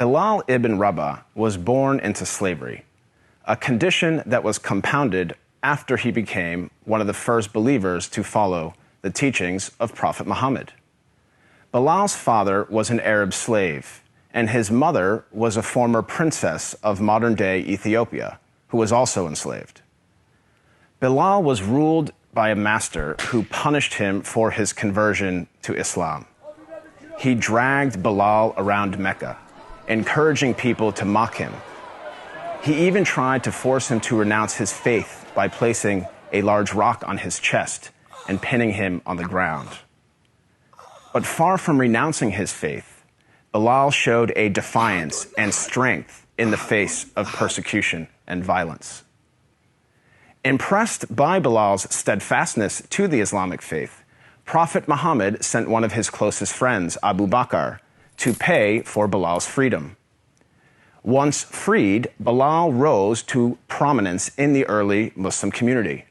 Bilal ibn Rabah was born into slavery, a condition that was compounded after he became one of the first believers to follow the teachings of Prophet Muhammad. Bilal's father was an Arab slave, and his mother was a former princess of modern-day Ethiopia, who was also enslaved. Bilal was ruled by a master who punished him for his conversion to Islam. He dragged Bilal around Mecca, encouraging people to mock him. He even tried to force him to renounce his faith by placing a large rock on his chest and pinning him on the ground. But far from renouncing his faith, Bilal showed a defiance and strength in the face of persecution and violence. Impressed by Bilal's steadfastness to the Islamic faith, Prophet Muhammad sent one of his closest friends, Abu Bakr, to pay for Bilal's freedom. Once freed, Bilal rose to prominence in the early Muslim community.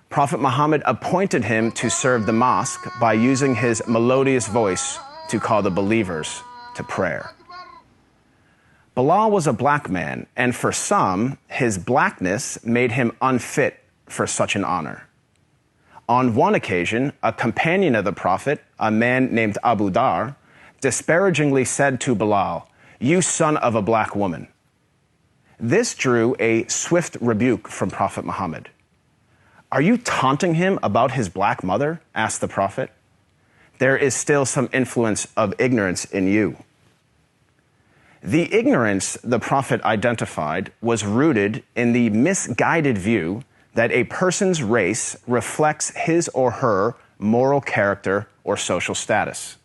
Prophet Muhammad appointed him to serve the mosque by using his melodious voice to call the believers to prayer. Bilal was a black man, and for some, his blackness made him unfit for such an honor. On one occasion, a companion of the Prophet, a man named Abu Dar, disparagingly said to Bilal, "You son of a black woman." This drew a swift rebuke from Prophet Muhammad. "Are you taunting him about his black mother?" asked the Prophet. "There is still some influence of ignorance in you." The ignorance the Prophet identified was rooted in the misguided view that a person's race reflects his or her moral character or social status.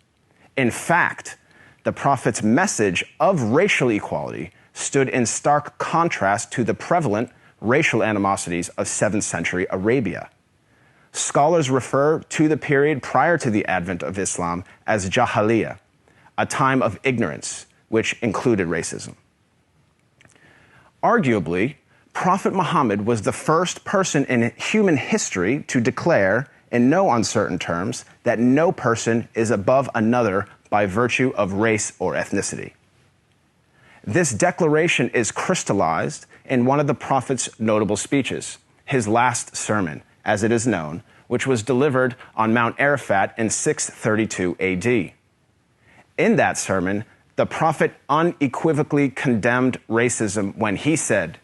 In fact, the Prophet's message of racial equality stood in stark contrast to the prevalent racial animosities of 7th century Arabia. Scholars refer to the period prior to the advent of Islam as Jahiliyyah, a time of ignorance, which included racism. Arguably, Prophet Muhammad was the first person in human history to declare, in no uncertain terms, that no person is above another by virtue of race or ethnicity. This declaration is crystallized in one of the Prophet's notable speeches, his last sermon, as it is known, which was delivered on Mount Arafat in 632 AD. In that sermon, the Prophet unequivocally condemned racism when he said,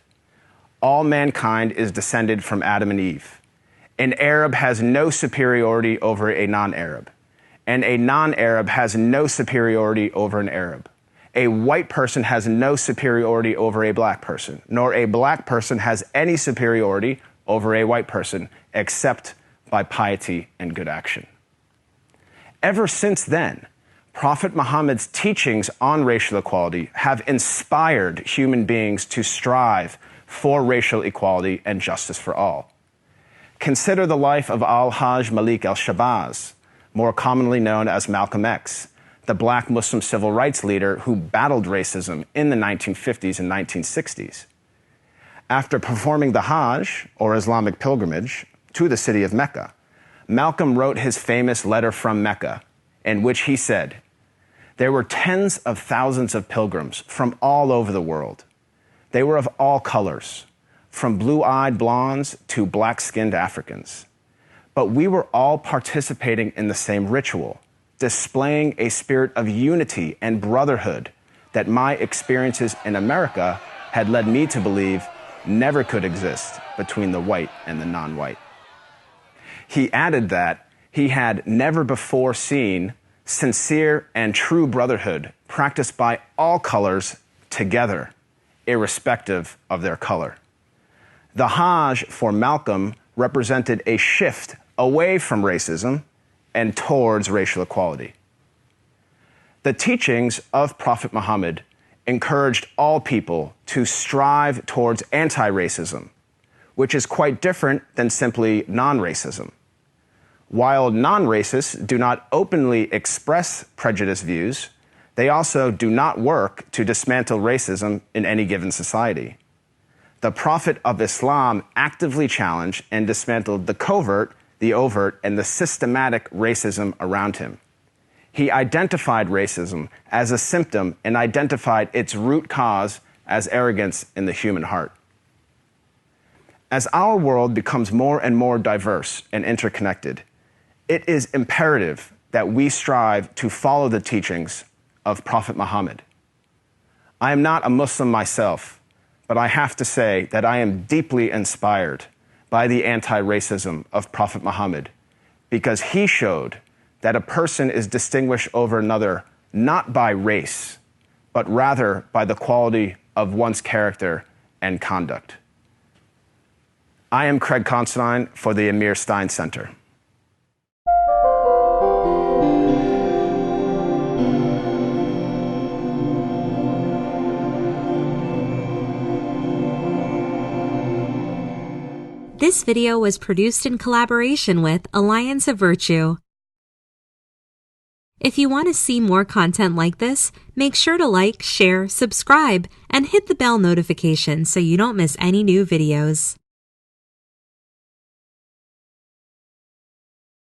"All mankind is descended from Adam and Eve. An Arab has no superiority over a non-Arab, and a non-Arab has no superiority over an Arab. A white person has no superiority over a black person, nor a black person has any superiority over a white person, except by piety and good action." Ever since then, Prophet Muhammad's teachings on racial equality have inspired human beings to strive for racial equality and justice for all. Consider the life of Al-Hajj Malik al-Shabazz, more commonly known as Malcolm X, the black Muslim civil rights leader who battled racism in the 1950s and 1960s. After performing the Hajj, or Islamic pilgrimage, to the city of Mecca, Malcolm wrote his famous letter from Mecca, in which he said, "There were tens of thousands of pilgrims from all over the world. They were of all colors, from blue-eyed blondes to black-skinned Africans. But we were all participating in the same ritual, displaying a spirit of unity and brotherhood that my experiences in America had led me to believe never could exist between the white and the non-white." He added that he had never before seen sincere and true brotherhood practiced by all colors together, irrespective of their color. The Hajj for Malcolm represented a shift away from racism and towards racial equality. The teachings of Prophet Muhammad encouraged all people to strive towards anti-racism, which is quite different than simply non-racism. While non-racists do not openly express prejudiced views, they also do not work to dismantle racism in any given society. The Prophet of Islam actively challenged and dismantled the covert, the overt, and the systematic racism around him. He identified racism as a symptom and identified its root cause as arrogance in the human heart. As our world becomes more and more diverse and interconnected, it is imperative that we strive to follow the teachings of Prophet Muhammad. I am not a Muslim myself, but I have to say that I am deeply inspired by the anti-racism of Prophet Muhammad, because he showed that a person is distinguished over another not by race, but rather by the quality of one's character and conduct. I am Craig Considine for the Amir Stein Center. This video was produced in collaboration with Alliance of Virtue. If you want to see more content like this, make sure to like, share, subscribe, and hit the bell notification so you don't miss any new videos.